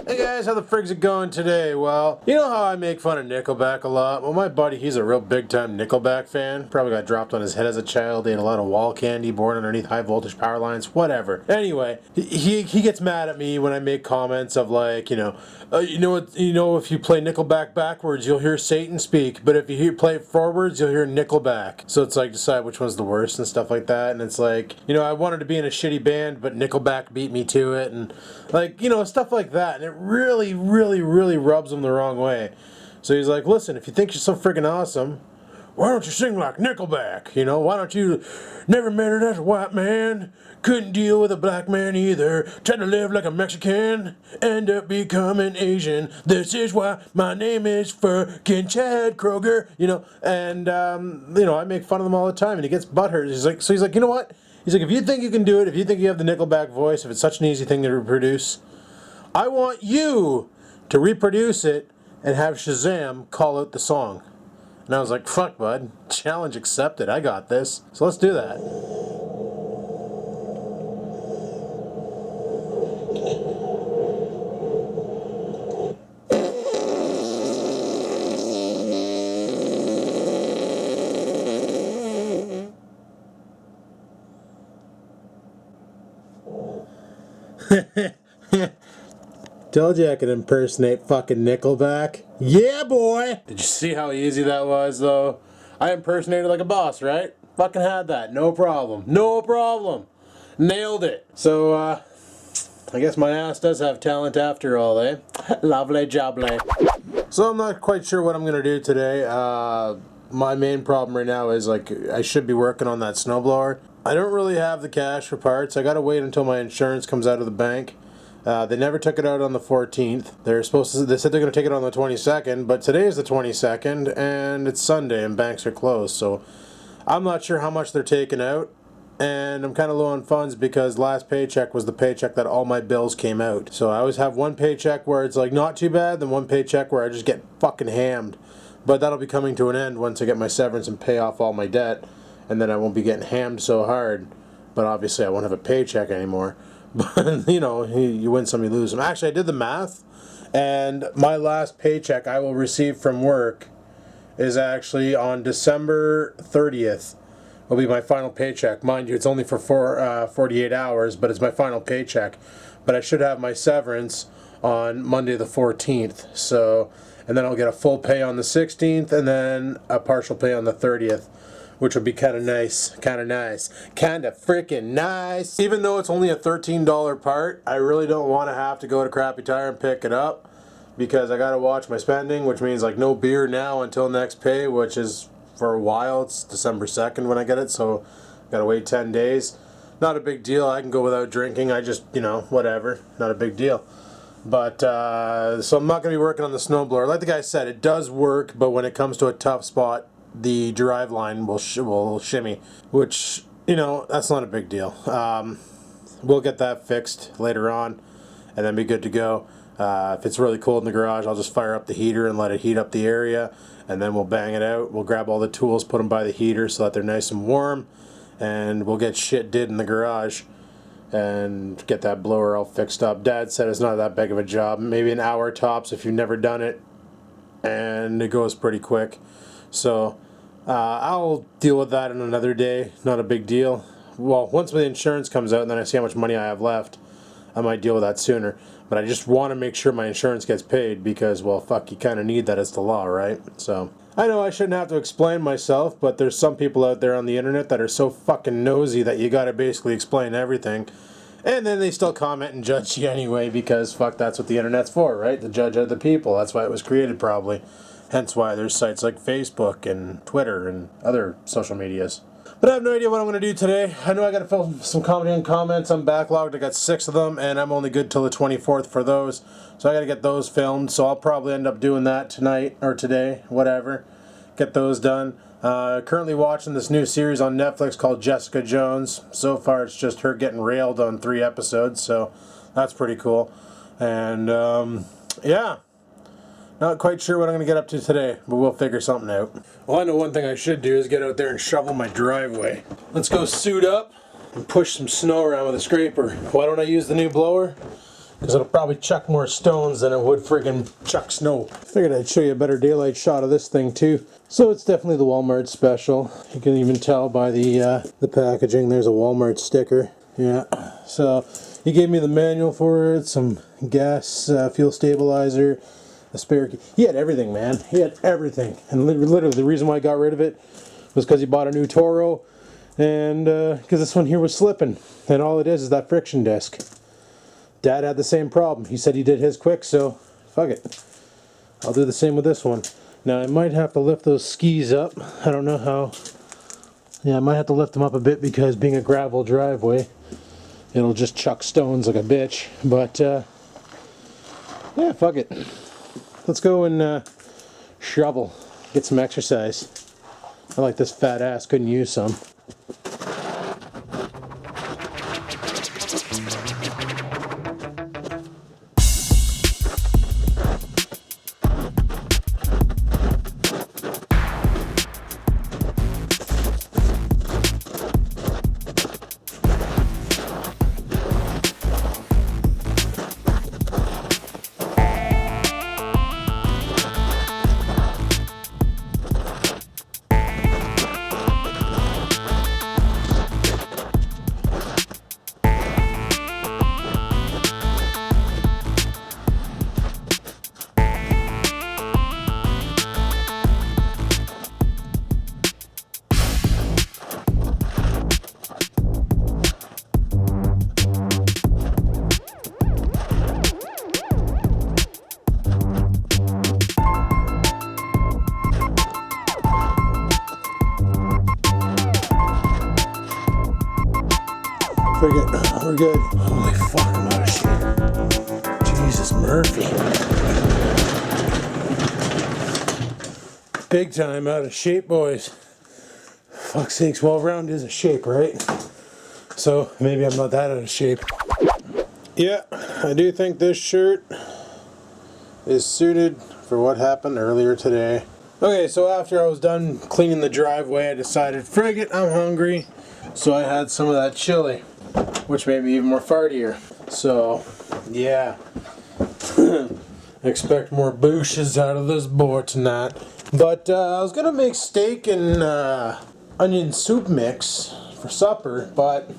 Hey guys, how the frig's it going today? Well, you know how I make fun of Nickelback a lot? Well, my buddy, he's a real big-time Nickelback fan. Probably got dropped on his head as a child, ate a lot of wall candy, born underneath high-voltage power lines, whatever. Anyway, he gets mad at me when I make comments of like, you know, if you play Nickelback backwards, you'll hear Satan speak, but if you play it forwards, you'll hear Nickelback. So it's like, decide which one's the worst and stuff like that, and it's like, I wanted to be in a shitty band, but Nickelback beat me to it, and like, stuff like that, and it really, really, really rubs him the wrong way. So he's like, listen, if you think you're so freaking awesome, why don't you sing like Nickelback? Why don't you never married as a white man, couldn't deal with a black man either, tried to live like a Mexican, end up becoming Asian, this is why my name is fucking Chad Kroger, and, I make fun of them all the time, and he gets butthurt. He's like, you know what? He's like, if you think you can do it, if you think you have the Nickelback voice, if it's such an easy thing to reproduce, I want you to reproduce it and have Shazam call out the song. And I was like, fuck, bud. Challenge accepted. I got this. So let's do that. Told you I could impersonate fucking Nickelback. Yeah, boy! Did you see how easy that was, though? I impersonated like a boss, right? Fucking had that. No problem. No problem. Nailed it. So, I guess my ass does have talent after all, eh? Lovely jubbly. So I'm not quite sure what I'm gonna do today. My main problem right now is, like, I should be working on that snowblower. I don't really have the cash for parts. I gotta wait until my insurance comes out of the bank. They never took it out on the 14th. They said they're going to take it on the 22nd, but today is the 22nd, and it's Sunday, and banks are closed, so I'm not sure how much they're taking out, and I'm kind of low on funds because last paycheck was the paycheck that all my bills came out. So I always have one paycheck where it's like not too bad, then one paycheck where I just get fucking hammed. But that'll be coming to an end once I get my severance and pay off all my debt, and then I won't be getting hammed so hard, but obviously I won't have a paycheck anymore. But, you win some, you lose some. Actually, I did the math, and my last paycheck I will receive from work is actually on December 30th. Will be my final paycheck. Mind you, it's only for 48 hours, but it's my final paycheck. But I should have my severance on Monday the 14th. So, and then I'll get a full pay on the 16th, and then a partial pay on the 30th. Which would be kind of nice, kind of freaking nice. Even though it's only a $13 part, I really don't want to have to go to Crappy Tire and pick it up because I got to watch my spending, which means like no beer now until next pay, which is for a while. It's December 2nd when I get it, so got to wait 10 days. Not a big deal. I can go without drinking. I just, whatever. Not a big deal. But, so I'm not going to be working on the snowblower. Like the guy said, it does work, but when it comes to a tough spot, the drive line will shimmy, which, that's not a big deal. We'll get that fixed later on and then be good to go. If it's really cold in the garage, I'll just fire up the heater and let it heat up the area, and then we'll bang it out. We'll grab all the tools, put them by the heater so that they're nice and warm, and we'll get shit did in the garage and get that blower all fixed up. Dad said it's not that big of a job, maybe an hour tops if you've never done it, and it goes pretty quick. So I'll deal with that in another day. Not a big deal. Well, once the insurance comes out and then I see how much money I have left, I might deal with that sooner. But I just want to make sure my insurance gets paid because, well, fuck, you kind of need that. It's the law, right? So I know I shouldn't have to explain myself, but there's some people out there on the internet that are so fucking nosy that you got to basically explain everything. And then they still comment and judge you anyway because, fuck, that's what the internet's for, right? To judge other people. That's why it was created, probably. Hence why there's sites like Facebook and Twitter and other social medias. But I have no idea what I'm going to do today. I know I got to film some comedy and comments. I'm backlogged. I got 6 of them, and I'm only good till the 24th for those. So I got to get those filmed. So I'll probably end up doing that tonight or today, whatever. Get those done. Currently watching this new series on Netflix called Jessica Jones. So far, it's just her getting railed on 3 episodes, so that's pretty cool. And, yeah. Not quite sure what I'm going to get up to today, but we'll figure something out. Well, I know one thing I should do is get out there and shovel my driveway. Let's go suit up and push some snow around with a scraper. Why don't I use the new blower? because it'll probably chuck more stones than it would friggin' chuck snow. Figured I'd show you a better daylight shot of this thing too. So it's definitely the Walmart special. You can even tell by the packaging. There's a Walmart sticker. Yeah. So he gave me the manual for it, some gas fuel stabilizer, a spare key. He had everything, man. He had everything. And literally the reason why I got rid of it was because he bought a new Toro, and because this one here was slipping, and all it is that friction disc. Dad had the same problem. He said he did his quick, so fuck it. I'll do the same with this one. Now I might have to lift those skis up. I don't know how. Yeah, I might have to lift them up a bit because being a gravel driveway, it'll just chuck stones like a bitch. But yeah, fuck it. Let's go and shovel. Get some exercise. I like this fat ass, couldn't use some. We're good. Holy fuck, I'm out of shape. Jesus Murphy. Big time out of shape, boys. Fuck's sakes, well, round is a shape, right? So maybe I'm not that out of shape. Yeah, I do think this shirt is suited for what happened earlier today. Okay, so after I was done cleaning the driveway, I decided, frig it, I'm hungry. So I had some of that chili, which made me even more fartier. So, yeah. Expect more booshes out of this boy tonight. But I was gonna make steak and onion soup mix for supper, but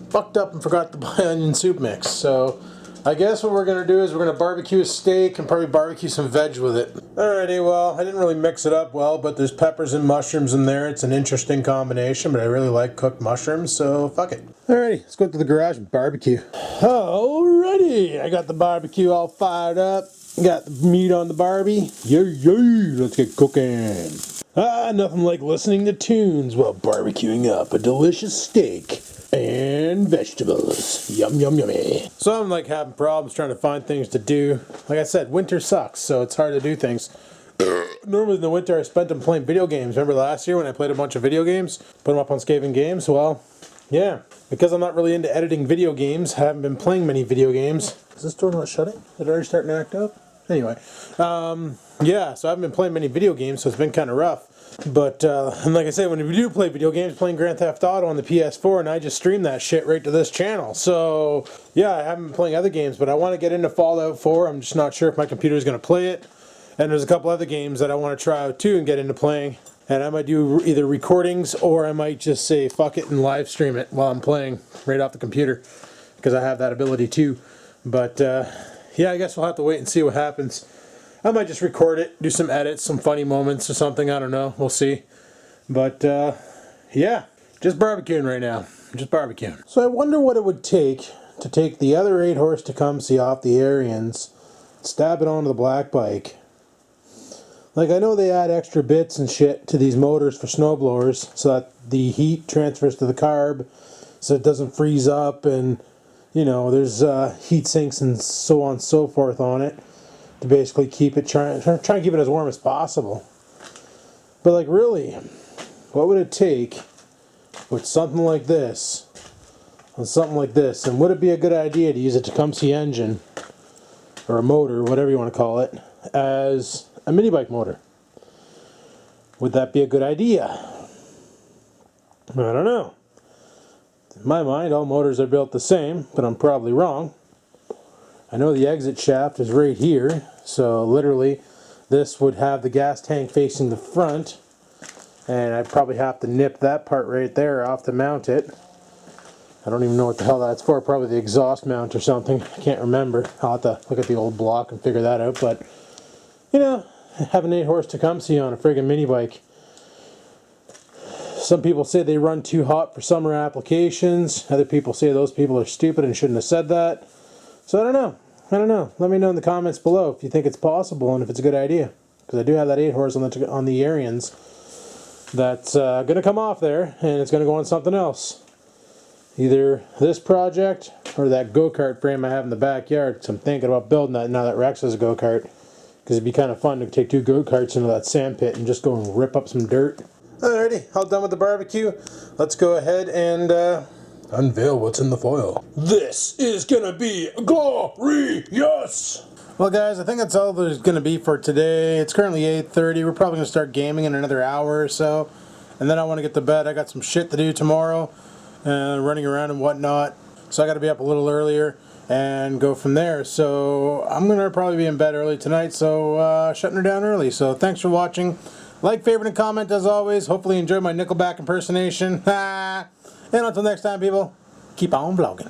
fucked up and forgot to buy onion soup mix. So I guess what we're gonna do is we're gonna barbecue a steak and probably barbecue some veg with it. Alrighty, well, I didn't really mix it up well, but there's peppers and mushrooms in there. It's an interesting combination, but I really like cooked mushrooms, so fuck it. Alrighty, let's go to the garage and barbecue. Alrighty, I got the barbecue all fired up. Got the meat on the Barbie. Yay, let's get cooking. Nothing like listening to tunes while barbecuing up a delicious steak and vegetables. Yum, yum, yummy. So I'm like having problems trying to find things to do. Like I said, winter sucks, so it's hard to do things. Normally in the winter I spent them playing video games. Remember last year when I played a bunch of video games? Put them up on Skaven Games? Well, yeah. Because I'm not really into editing video games, I haven't been playing many video games. Is this door not shutting? Did it already start to act up? Anyway, yeah, so I haven't been playing many video games, so it's been kind of rough. But, and like I said, when we do play video games, playing Grand Theft Auto on the PS4, and I just stream that shit right to this channel. So, yeah, I haven't been playing other games, but I want to get into Fallout 4. I'm just not sure if my computer is going to play it. And there's a couple other games that I want to try out too and get into playing. And I might do either recordings or I might just say fuck it and live stream it while I'm playing right off the computer. Because I have that ability too. But, yeah, I guess we'll have to wait and see what happens. I might just record it, do some edits, some funny moments or something. I don't know. We'll see. But, yeah, just barbecuing right now. Just barbecuing. So I wonder what it would take to take the other 8-horse Tecumseh off the Arians, stab it onto the black bike. Like, I know they add extra bits and shit to these motors for snowblowers so that the heat transfers to the carb so it doesn't freeze up, and you know, there's heat sinks and so on and so forth on it to basically keep it, try and keep it as warm as possible. But like, really, what would it take with something like this, and would it be a good idea to use a Tecumseh engine or a motor, whatever you want to call it, as a mini bike motor? Would that be a good idea? I don't know. In my mind, all motors are built the same, but I'm probably wrong. I know the exit shaft is right here, so literally this would have the gas tank facing the front, and I'd probably have to nip that part right there off to mount it. I don't even know what the hell that's for, probably the exhaust mount or something, I can't remember. I'll have to look at the old block and figure that out, but you know, have an 8-horse Tecumseh on a friggin' mini bike. Some people say they run too hot for summer applications, other people say those people are stupid and shouldn't have said that. So I don't know. Let me know in the comments below if you think it's possible and if it's a good idea. Because I do have that 8-horse on the Arians that's going to come off there and it's going to go on something else. Either this project or that go-kart frame I have in the backyard. So I'm thinking about building that now that Rex has a go-kart. Because it'd be kind of fun to take 2 go-karts into that sand pit and just go and rip up some dirt. Alrighty, all done with the barbecue. Let's go ahead and unveil what's in the foil. This is gonna be glorious! Well guys, I think that's all there's gonna be for today. It's currently 8:30. We're probably gonna start gaming in another hour or so. And then I want to get to bed. I got some shit to do tomorrow. Running around and whatnot. So I gotta be up a little earlier and go from there. So I'm gonna probably be in bed early tonight, so shutting her down early. So thanks for watching. Like, favorite, and comment as always. Hopefully you enjoy my Nickelback impersonation. And until next time, people, keep on vlogging.